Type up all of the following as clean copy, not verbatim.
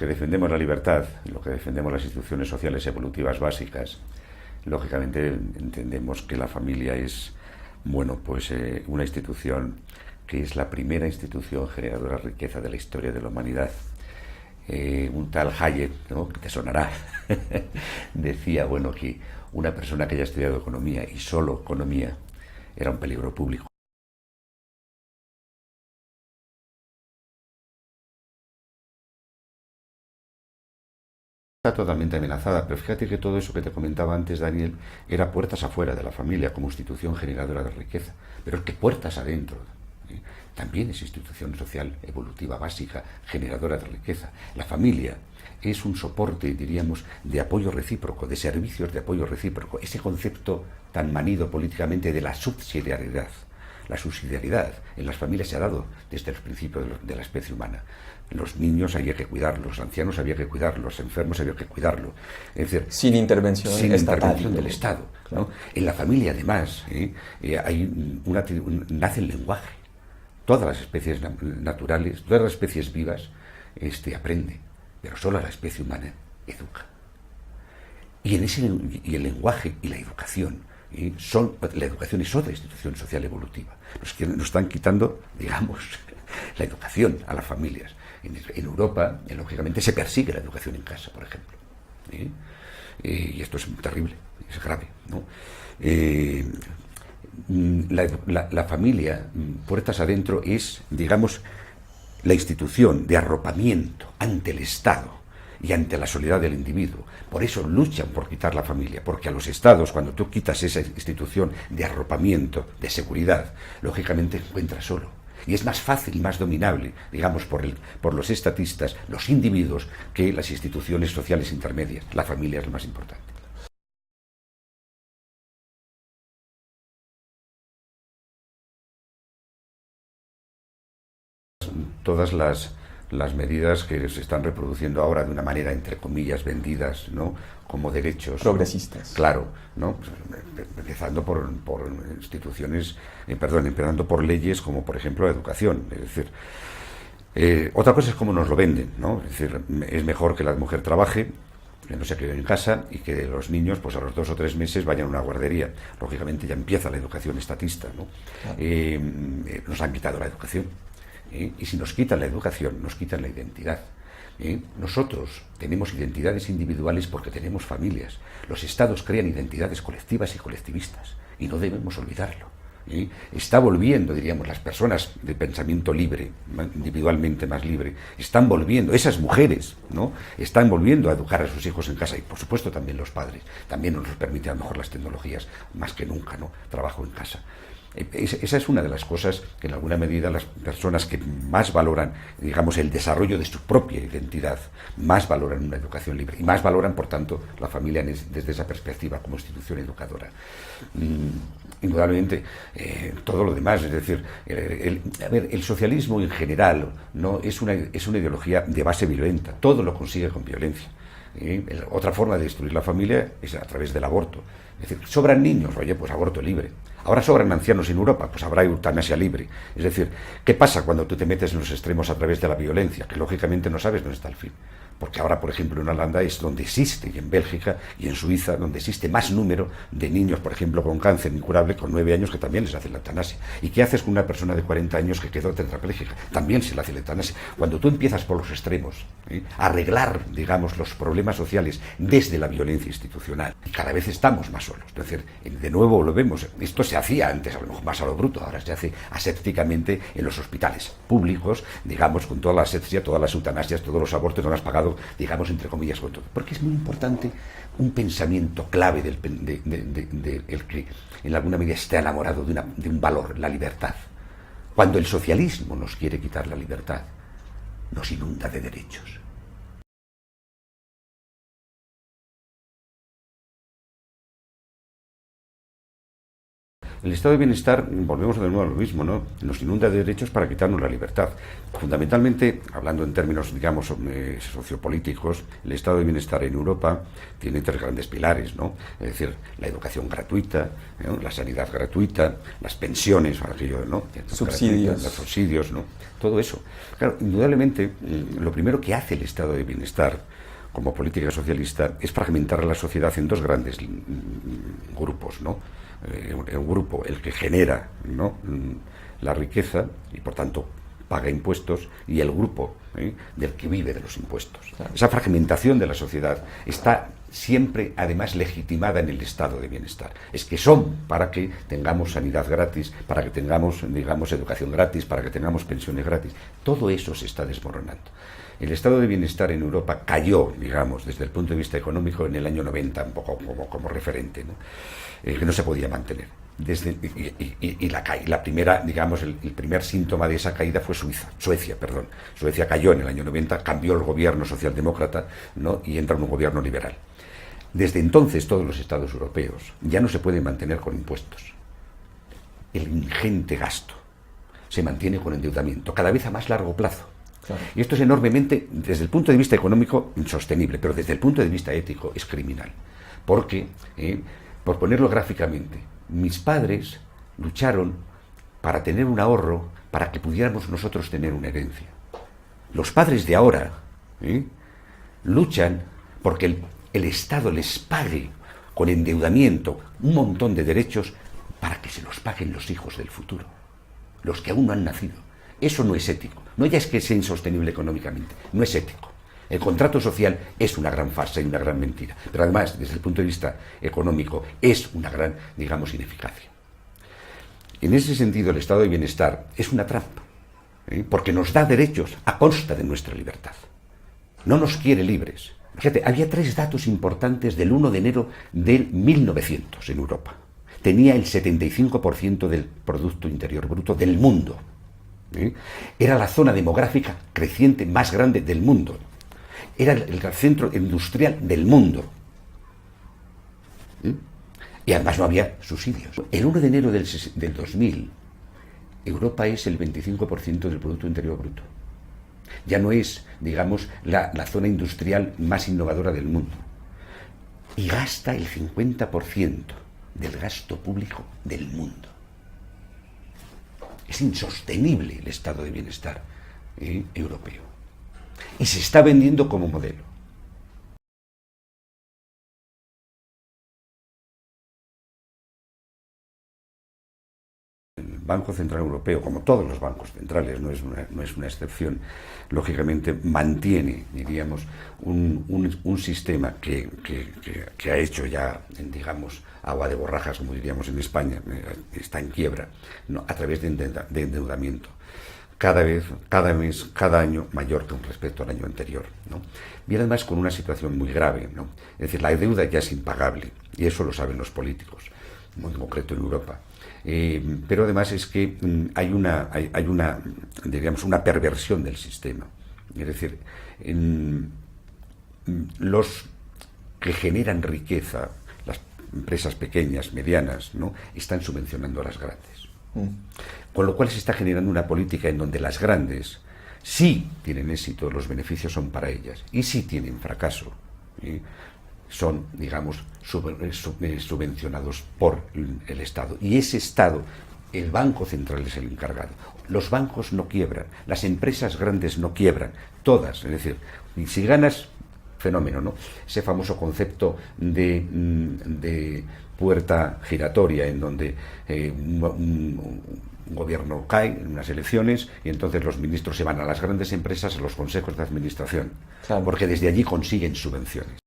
que defendemos la libertad, los que defendemos las instituciones sociales evolutivas básicas, lógicamente entendemos que la familia es, bueno, pues una institución que es la primera institución generadora de riqueza de la historia de la humanidad. Un tal Hayek, ¿no?, que te sonará, decía, bueno, que una persona que haya estudiado economía y solo economía era un peligro público. Está totalmente amenazada, pero fíjate que todo eso que te comentaba antes, Daniel, era puertas afuera de la familia como institución generadora de riqueza, pero es que puertas adentro, ¿eh?, también es institución social evolutiva básica, generadora de riqueza. La familia es un soporte, diríamos, de apoyo recíproco, de servicios de apoyo recíproco, ese concepto tan manido políticamente de la subsidiariedad. La subsidiariedad en las familias se ha dado desde los principios de la especie humana. Los niños había que cuidarlos, los ancianos había que cuidarlos, los enfermos había que cuidarlos. Es decir, sin intervención intervención del Estado, ¿no? Claro. En la familia, además, nace el lenguaje. Todas las especies naturales, todas las especies vivas aprenden, pero solo la especie humana educa. Y el lenguaje y la educación, la educación es otra institución social evolutiva. Nos están quitando, digamos, la educación a las familias. En Europa, lógicamente, se persigue la educación en casa, por ejemplo. Y esto es terrible, es grave, ¿no? La familia, puertas adentro, es, digamos, la institución de arropamiento ante el Estado y ante la soledad del individuo. Por eso luchan por quitar la familia, porque a los Estados, cuando tú quitas esa institución de arropamiento, de seguridad, lógicamente encuentras solo. Y es más fácil y más dominable, digamos, por los estatistas, los individuos, que las instituciones sociales intermedias. La familia es lo más importante. Todas las medidas que se están reproduciendo ahora de una manera, entre comillas, vendidas, ¿no?, como derechos progresistas. Claro, ¿no? Empezando por instituciones, empezando por leyes como, por ejemplo, la educación. Es decir, otra cosa es cómo nos lo venden, ¿no? Es decir, es mejor que la mujer trabaje, que no se quede en casa, y que los niños, pues a los 2 o 3 meses vayan a una guardería. Lógicamente ya empieza la educación estatista, ¿no? Claro. Nos han quitado la educación. Y si nos quitan la educación, nos quitan la identidad. Nosotros tenemos identidades individuales porque tenemos familias. Los estados crean identidades colectivas y colectivistas, y no debemos olvidarlo. Está volviendo, diríamos, las personas de pensamiento libre, individualmente más libre, están volviendo, esas mujeres, ¿no?, están volviendo a educar a sus hijos en casa, y por supuesto también los padres. También nos lo permiten a lo mejor las tecnologías, más que nunca, ¿no?, trabajo en casa. Esa es una de las cosas que en alguna medida las personas que más valoran, digamos, el desarrollo de su propia identidad, más valoran una educación libre y más valoran, por tanto, la familia desde esa perspectiva como institución educadora. Indudablemente, todo lo demás, es decir, el socialismo en general, ¿no?, es una ideología de base violenta, todo lo consigue con violencia. Otra forma de destruir la familia es a través del aborto. Es decir, sobran niños, oye, pues aborto libre. Ahora sobran ancianos en Europa, pues habrá eutanasia libre. Es decir, ¿qué pasa cuando tú te metes en los extremos a través de la violencia? Que lógicamente no sabes dónde está el fin. Porque ahora, por ejemplo, en Holanda es donde existe, y en Bélgica y en Suiza, donde existe más número de niños, por ejemplo, con cáncer incurable, con 9 años, que también les hacen la eutanasia. ¿Y qué haces con una persona de 40 años que quedó tetrapléjica? También se le hace la eutanasia. Cuando tú empiezas por los extremos, a arreglar, digamos, los problemas sociales desde la violencia institucional, cada vez estamos más solos. Es decir, de nuevo lo vemos. Esto se hacía antes, a lo mejor más a lo bruto, ahora se hace asépticamente en los hospitales públicos, digamos, con toda la asepsia, todas las eutanasias, todos los abortos, no las pagado, digamos, entre comillas, con todo. Porque es muy importante un pensamiento clave del que en alguna medida está enamorado de un valor, la libertad. Cuando el socialismo nos quiere quitar la libertad, nos inunda de derechos. el estado de bienestar, volvemos de nuevo a lo mismo, ¿no? Nos inunda de derechos para quitarnos la libertad. Fundamentalmente, hablando en términos, digamos, sociopolíticos, el estado de bienestar en Europa tiene tres grandes pilares, ¿no? Es decir, la educación gratuita, ¿no? La sanidad gratuita, las pensiones, aquello, ¿no? Subsidios. Los subsidios, ¿no? Todo eso. Claro, indudablemente, lo primero que hace el estado de bienestar como política socialista es fragmentar a la sociedad en dos grandes grupos, ¿no? Un grupo, el que genera, ¿no?, la riqueza y por tanto paga impuestos, y el grupo del que vive de los impuestos. Claro. Esa fragmentación de la sociedad está siempre, además, legitimada en el estado de bienestar. Es que son para que tengamos sanidad gratis, para que tengamos, digamos, educación gratis, para que tengamos pensiones gratis. Todo eso se está desmoronando. El estado de bienestar en Europa cayó, digamos, desde el punto de vista económico en el año 90, un poco como referente, ¿no? Que no se podía mantener. La primera, digamos, el primer síntoma de esa caída fue Suecia. Suecia cayó en el año 90, cambió el gobierno socialdemócrata, ¿no?, y entra en un gobierno liberal. Desde entonces todos los estados europeos ya no se pueden mantener con impuestos. El ingente gasto se mantiene con endeudamiento, cada vez a más largo plazo. Claro. Y esto es enormemente, desde el punto de vista económico, insostenible, pero desde el punto de vista ético es criminal. Porque, por ponerlo gráficamente, mis padres lucharon para tener un ahorro para que pudiéramos nosotros tener una herencia. Los padres de ahora luchan porque el Estado les pague con endeudamiento un montón de derechos para que se los paguen los hijos del futuro, los que aún no han nacido. Eso no es ético. No ya es que sea insostenible económicamente, no es ético. El contrato social es una gran farsa y una gran mentira, pero además, desde el punto de vista económico, es una gran, digamos, ineficacia. En ese sentido, el estado de bienestar es una trampa, porque nos da derechos a costa de nuestra libertad. No nos quiere libres. Fíjate, había tres datos importantes del 1 de enero del 1900 en Europa. Tenía el 75% del Producto Interior Bruto del mundo. Era la zona demográfica creciente más grande del mundo. Era el centro industrial del mundo. Y además no había subsidios. El 1 de enero del 2000, Europa es el 25% del Producto Interior Bruto. Ya no es, digamos, la zona industrial más innovadora del mundo. Y gasta el 50% del gasto público del mundo. Es insostenible el estado de bienestar europeo. Y se está vendiendo como modelo. El Banco Central Europeo, como todos los bancos centrales, no es una excepción, lógicamente mantiene, diríamos, un sistema que ha hecho ya, digamos, agua de borrajas, como diríamos en España, está en quiebra, ¿no?, a través de endeudamiento. Cada vez, cada mes, cada año mayor con respecto al año anterior, ¿no? Y además con una situación muy grave, ¿no? Es decir, la deuda ya es impagable, y eso lo saben los políticos, muy en concreto en Europa. Pero además es que hay una, diríamos, una perversión del sistema. Es decir, los que generan riqueza, las empresas pequeñas, medianas, ¿no?, están subvencionando a las grandes. Con lo cual se está generando una política en donde las grandes sí tienen éxito, los beneficios son para ellas, y si tienen fracaso, son, digamos, subvencionados por el Estado. Y ese Estado, el Banco Central es el encargado. Los bancos no quiebran, las empresas grandes no quiebran, todas. Es decir, si ganas, fenómeno, ¿no? Ese famoso concepto de puerta giratoria, en donde un gobierno cae en unas elecciones y entonces los ministros se van a las grandes empresas, a los consejos de administración, claro, porque desde allí consiguen subvenciones.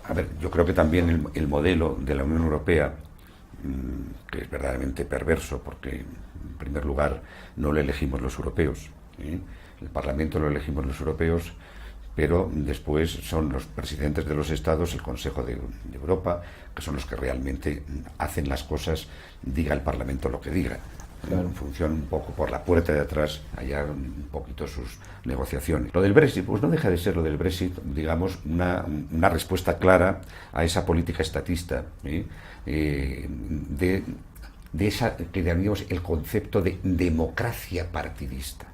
A ver, yo creo que también el modelo de la Unión Europea, que es verdaderamente perverso, porque en primer lugar no lo elegimos los europeos, el Parlamento lo elegimos los europeos, pero después son los presidentes de los estados, el Consejo de Europa, que son los que realmente hacen las cosas, diga el Parlamento lo que diga. en función un poco por la puerta de atrás, hallar un poquito sus negociaciones. Lo del Brexit, pues no deja de ser lo del Brexit, digamos, una respuesta clara a esa política estatista, de esa que llamaríamos el concepto de democracia partidista,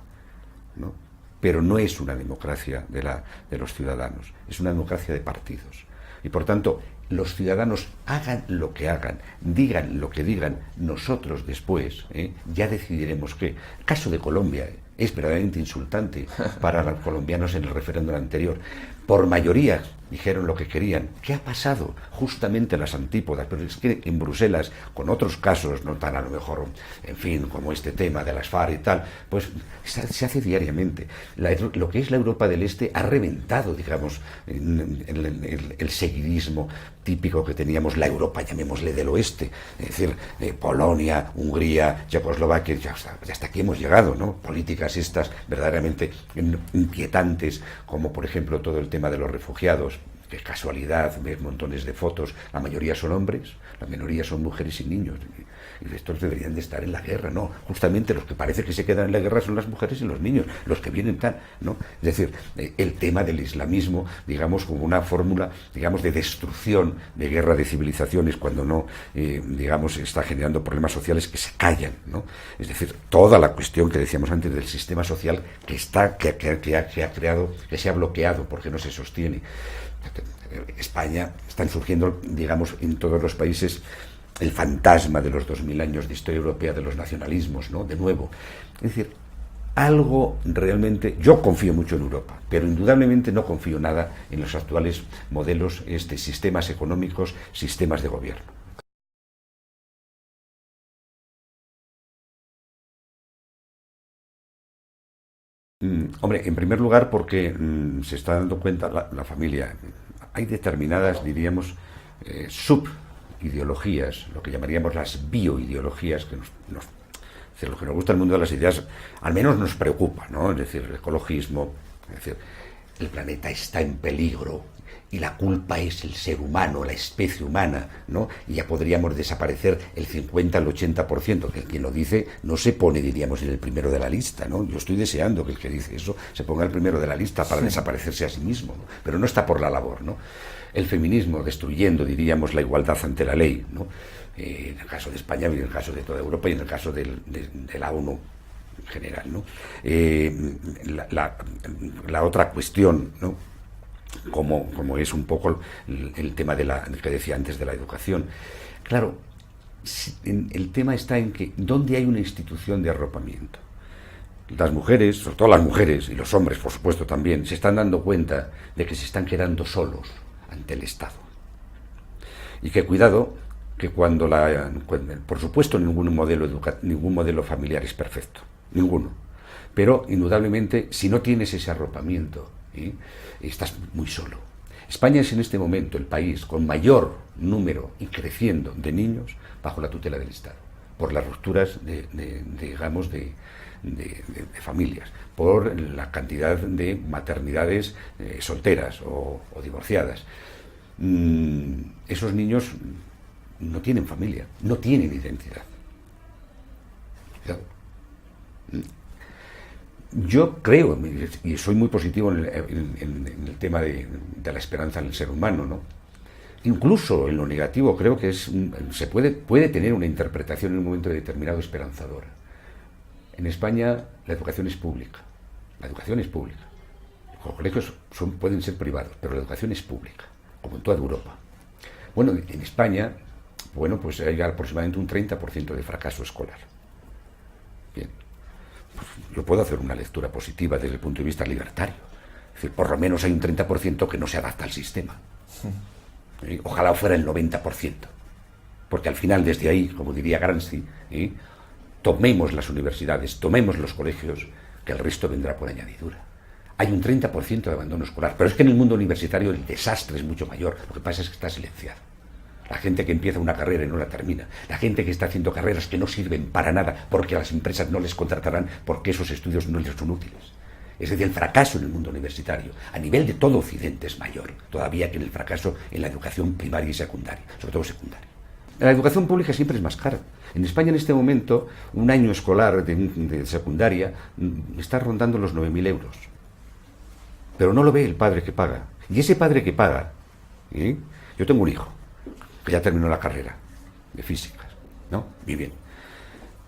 ¿no? Pero no es una democracia de los ciudadanos, es una democracia de partidos. Y por tanto, los ciudadanos hagan lo que hagan, digan lo que digan, nosotros después ya decidiremos qué. El caso de Colombia es verdaderamente insultante para los colombianos en el referéndum anterior. Por mayoría dijeron lo que querían. ¿Qué ha pasado? Justamente las antípodas. Pero es que en Bruselas, con otros casos, no tan a lo mejor, en fin, como este tema de las FARC y tal, pues se hace diariamente. Lo que es la Europa del Este ha reventado, digamos, el seguidismo típico que teníamos, la Europa, llamémosle, del oeste. Es decir, Polonia, Hungría, Checoslovaquia, ya hasta aquí hemos llegado, ¿no? Políticas estas verdaderamente inquietantes, como por ejemplo todo el tema de los refugiados. Qué casualidad, ver montones de fotos, la mayoría son hombres, la minoría son mujeres y niños, y estos deberían de estar en la guerra, no, justamente los que parece que se quedan en la guerra son las mujeres y los niños, los que vienen tal, ¿no? Es decir, el tema del islamismo, digamos, como una fórmula, digamos, de destrucción, de guerra de civilizaciones, cuando no, digamos, está generando problemas sociales que se callan, ¿no? Es decir, toda la cuestión que decíamos antes del sistema social que ha creado, que se ha bloqueado porque no se sostiene. España, están surgiendo, digamos, en todos los países el fantasma de los 2000 años de historia europea de los nacionalismos, ¿no? De nuevo. Es decir, algo realmente... Yo confío mucho en Europa, pero indudablemente no confío nada en los actuales modelos, sistemas económicos, sistemas de gobierno. Hombre, en primer lugar porque se está dando cuenta la familia. Hay determinadas, diríamos, subideologías, lo que llamaríamos las bioideologías, que lo que nos gusta el mundo de las ideas, al menos nos preocupa, ¿no? Es decir, el ecologismo, es decir, el planeta está en peligro y la culpa es el ser humano, la especie humana, ¿no? Y ya podríamos desaparecer el 50 al 80%, que quien lo dice no se pone, diríamos, en el primero de la lista, ¿no? Yo estoy deseando que el que dice eso se ponga el primero de la lista para desaparecerse a sí mismo, ¿no? Pero no está por la labor, ¿no? El feminismo destruyendo, diríamos, la igualdad ante la ley, ¿no? En el caso de España, en el caso de toda Europa y en el caso de la ONU en general, ¿no? La otra cuestión, ¿no? Como es un poco el tema del que decía antes de la educación. Claro, el tema está en que ¿dónde hay una institución de arropamiento? Las mujeres, sobre todo las mujeres y los hombres, por supuesto, también, se están dando cuenta de que se están quedando solos ante el Estado. Y que cuidado, que por supuesto ningún modelo familiar es perfecto, ninguno. Pero indudablemente, si no tienes ese arropamiento, estás muy solo. España es en este momento el país con mayor número y creciendo de niños bajo la tutela del Estado, por las rupturas digamos, de familias, por la cantidad de maternidades solteras o divorciadas. Esos niños no tienen familia, no tienen identidad. Yo creo, y soy muy positivo en el tema de la esperanza en el ser humano, ¿no? Incluso en lo negativo creo que se puede tener una interpretación en un momento determinado esperanzadora. En España la educación es pública. La educación es pública. Los colegios pueden ser privados, pero la educación es pública, como en toda Europa. Bueno, en España, bueno, pues hay aproximadamente un 30% de fracaso escolar. Bien. Yo puedo hacer una lectura positiva desde el punto de vista libertario. Es decir, por lo menos hay un 30% que no se adapta al sistema. Ojalá fuera el 90%. Porque al final, desde ahí, como diría Gramsci, tomemos las universidades, tomemos los colegios, que el resto vendrá por añadidura. Hay un 30% de abandono escolar, pero es que en el mundo universitario el desastre es mucho mayor. Lo que pasa es que está silenciado. La gente que empieza una carrera y no la termina. La gente que está haciendo carreras que no sirven para nada porque las empresas no les contratarán porque esos estudios no les son útiles. Es decir, el fracaso en el mundo universitario a nivel de todo Occidente es mayor todavía que el fracaso en la educación primaria y secundaria, sobre todo secundaria. La educación pública siempre es más cara. En España en este momento, un año escolar de secundaria está rondando los 9.000 euros. Pero no lo ve el padre que paga. Y ese padre que paga, ¿sí? Yo tengo un hijo que ya terminó la carrera de físicas, ¿no? Muy bien.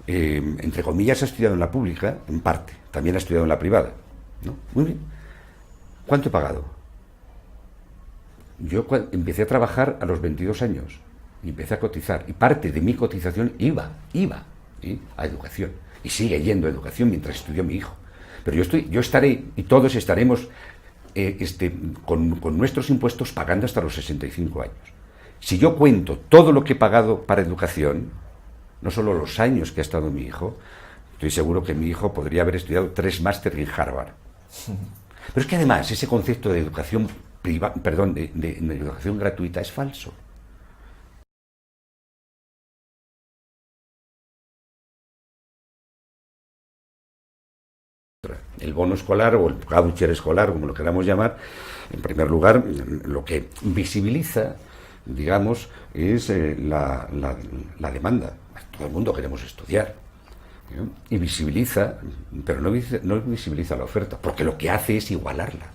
Entre comillas ha estudiado en la pública, en parte. También ha estudiado en la privada, ¿no? Muy bien. ¿Cuánto he pagado? Yo empecé a trabajar a los 22 años y empecé a cotizar. Y parte de mi cotización iba ¿sí? A educación. Y sigue yendo a educación mientras estudió mi hijo. Pero yo estaré, y todos estaremos con nuestros impuestos pagando hasta los 65 años. Si yo cuento todo lo que he pagado para educación, no solo los años que ha estado mi hijo, estoy seguro que mi hijo podría haber estudiado 3 másteres en Harvard. Pero es que además ese concepto de educación de educación gratuita es falso. El bono escolar o el voucher escolar, como lo queramos llamar, en primer lugar, lo que visibiliza, digamos, es la demanda. Todo el mundo queremos estudiar. ¿No? Y visibiliza, pero no visibiliza la oferta, porque lo que hace es igualarla.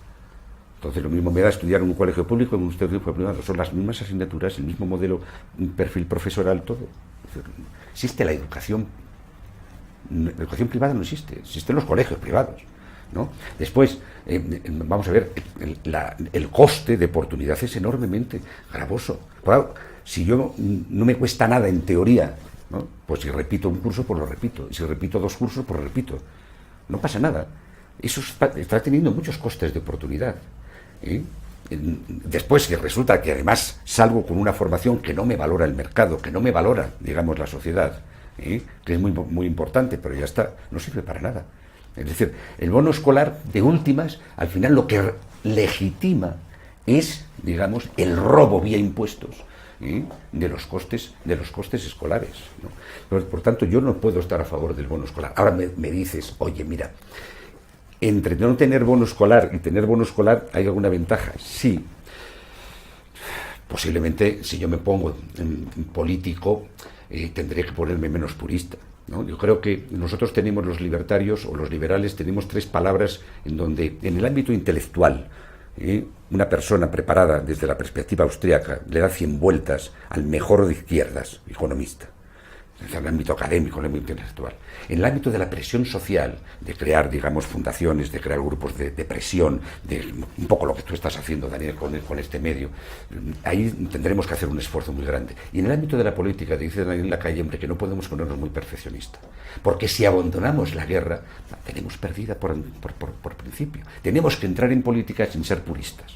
Entonces, lo mismo me da estudiar en un colegio público que en un colegio privado. Son las mismas asignaturas, el mismo modelo, un perfil profesoral, todo. Existe la educación. La educación privada no existe, existen los colegios privados, ¿no? Después, vamos a ver, el coste de oportunidad es enormemente gravoso. Claro, si yo no me cuesta nada en teoría, ¿no? Pues si repito un curso, pues lo repito. Y si repito 2 cursos, pues lo repito. No pasa nada. Eso está teniendo muchos costes de oportunidad. ¿Eh? Después, que resulta que además salgo con una formación que no me valora el mercado, que no me valora, digamos, la sociedad, que es muy importante, pero ya está, no sirve para nada. Es decir, el bono escolar, de últimas, al final lo que legitima es, digamos, el robo vía impuestos de los costes escolares, ¿no? Por tanto, yo no puedo estar a favor del bono escolar. Ahora me dices, oye, mira, entre no tener bono escolar y tener bono escolar, ¿hay alguna ventaja? Sí. Posiblemente, si yo me pongo en político, tendré que ponerme menos purista, ¿no? Yo creo que nosotros tenemos, los libertarios o los liberales, tenemos 3 palabras en donde, en el ámbito intelectual, una persona preparada desde la perspectiva austríaca le da 100 vueltas al mejor de izquierdas, economista. En el ámbito académico, en el ámbito intelectual. En el ámbito de la presión social, de crear, digamos, fundaciones, de crear grupos de presión, de un poco lo que tú estás haciendo, Daniel, con este medio, ahí tendremos que hacer un esfuerzo muy grande. Y en el ámbito de la política, dice Daniel Lacalle, hombre, que no podemos ponernos muy perfeccionistas. Porque si abandonamos la guerra, la tenemos perdida por principio. Tenemos que entrar en política sin ser puristas.